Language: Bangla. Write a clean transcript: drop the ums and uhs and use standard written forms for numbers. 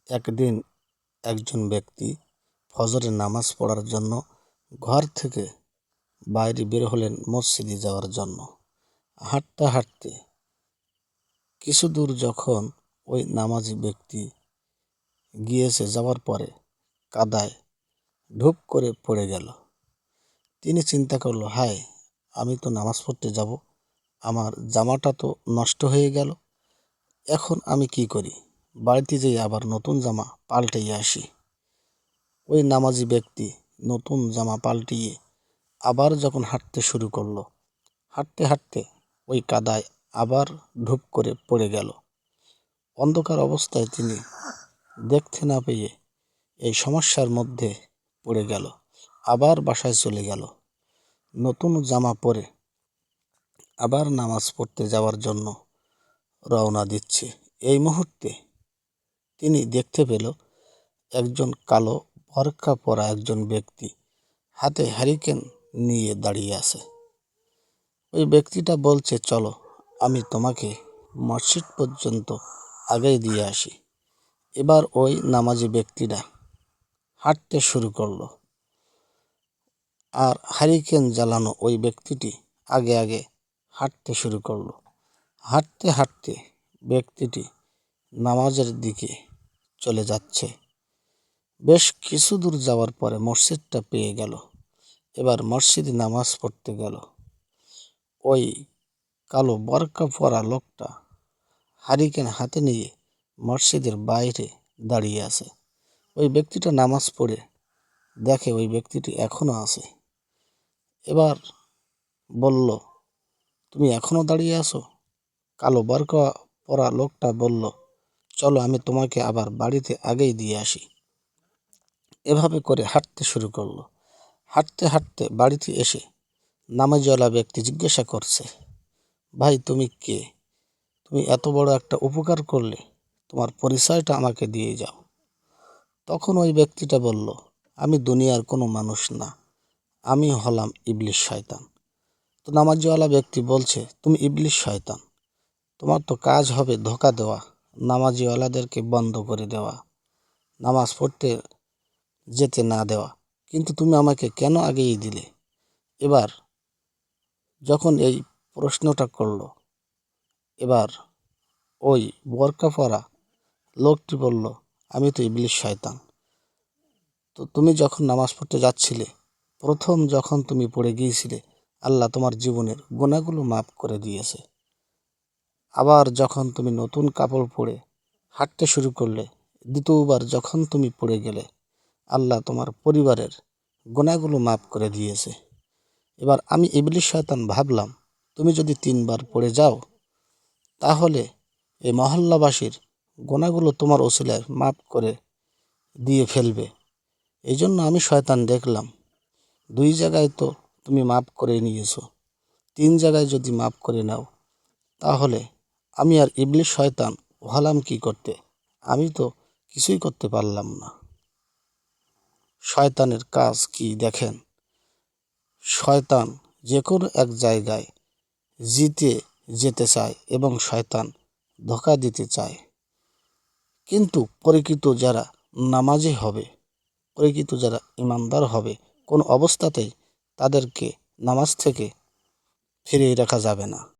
একদিন একজন ব্যক্তি ফজরের নামাজ পড়ার জন্য ঘর থেকে বাইরে বের হলেন মসজিদে যাওয়ার জন্য। হাঁটতে হাঁটতে কিছু দূর যখন ওই নামাজি ব্যক্তি যাওয়ার পরে কাদায় ঢুপ করে পড়ে গেল। তিনি চিন্তা করল, হায়, আমি তো নামাজ পড়তে যাব, আমার জামাটা তো নষ্ট হয়ে গেল। এখন আমি কি করি? বাড়িতে যেয়ে আবার নতুন জামা পাল্টিয়ে আসি। ওই নামাজি ব্যক্তি নতুন জামা পাল্টিয়ে আবার যখন হাঁটতে শুরু করলো, হাঁটতে হাঁটতে ওই কাদায় আবার ঢুপ করে পড়ে গেল। অন্ধকার অবস্থায় তিনি দেখতে না পেয়ে এই সমস্যার মধ্যে পড়ে গেল। আবার বাসায় চলে গেল, নতুন জামা পরে আবার নামাজ পড়তে যাওয়ার জন্য রওনা দিচ্ছে। এই মুহূর্তে তিনি দেখতে পেল একজন কালো বোরকা পরা একজন ব্যক্তি হাতে হারিকেন নিয়ে দাঁড়িয়ে আছে। ওই ব্যক্তিটা বলছে, চলো, আমি তোমাকে মসজিদ পর্যন্ত আগেই দিয়ে আসি। এবার ওই নামাজি ব্যক্তিটা হাঁটতে শুরু করলো, আর হারিকেন জ্বালানো ওই ব্যক্তিটি আগে আগে হাঁটতে শুরু করলো। হাঁটতে হাঁটতে ব্যক্তিটি নামাজের দিকে চলে যাচ্ছে। বেশ কিছু দূর যাওয়ার পরে মসজিদটা পেয়ে গেল। এবার মসজিদে নামাজ পড়তে গেল। ওই কালো বোরকা পরা লোকটা হারিকেন হাতে নিয়ে মসজিদের বাইরে দাঁড়িয়ে আছে। ওই ব্যক্তিটা নামাজ পড়ে দেখে ওই ব্যক্তিটি এখনো আছে। এবার বলল, তুমি এখনো দাঁড়িয়ে আছো? কালো বোরকা পরা লোকটা বলল, চলো, আমি তোমাকে আবার বাড়িতে আগেই দিয়ে আসি। এভাবে করে হাঁটতে শুরু করলো। হাঁটতে হাঁটতে বাড়িতে এসে নামাজওয়ালা ব্যক্তি জিজ্ঞাসা করছে, ভাই, তুমি কে? তুমি এত বড় একটা উপকার করলে, তোমার পরিচয়টা আমাকে দিয়ে যাও। তখন ওই ব্যক্তিটা বলল, আমি দুনিয়ার কোনো মানুষ না, আমি হলাম ইবলিশ শয়তান। তো নামাজওয়ালা ব্যক্তি বলছে, তুমি ইবলিশ শয়তান, তোমার তো কাজ হবে ধোঁকা দেওয়া, নামাজিওয়ালাদেরকে বন্ধ করে দেওয়া, নামাজ পড়তে যেতে না দেওয়া, কিন্তু তুমি আমাকে কেন আগেই দিলে? এবার যখন এই প্রশ্নটা করল, এবার ওই বোরকা পরা লোকটি বলল, আমি তো ইবলিশ শয়তান। তো তুমি যখন নামাজ পড়তে যাচ্ছিলে, প্রথম যখন তুমি পড়ে গিয়েছিলে, আল্লাহ তোমার জীবনের গুনাহগুলো মাফ করে দিয়েছে। আবার যখন তুমি নতুন কাপড় পরে হাঁটতে শুরু করলে, দ্বিতীয়বার যখন তুমি পড়ে গেলে, আল্লাহ তোমার পরিবারের গুনাহগুলো মাফ করে দিয়েছে। এবার আমি ইবলিশ শয়তান ভাবলাম, তুমি যদি 3বার পড়ে যাও, তাহলে এই মহল্লাবাসীর গুনাহগুলো তোমার ওসিলায় মাফ করে দিয়ে ফেলবে। এই জন্য আমি শয়তান দেখলাম, 2 জায়গায় তো তুমি মাফ করে নিয়েছো, 3 জায়গায় যদি মাফ করে নাও, তাহলে আমি আর ইবলিশ শয়তান হলাম কি করতে? আমি তো কিছুই করতে পারলাম না। শয়তানের কাজ কি দেখেন? শয়তান যে কোনো এক জায়গায় জিতে যেতে চায় এবং শয়তান ধোঁকা দিতে চায়। কিন্তু প্রকৃত যারা নামাজি হবে, প্রকৃত যারা ইমানদার হবে, কোনো অবস্থাতেই তাদেরকে নামাজ থেকে ফিরিয়ে রাখা যাবে না।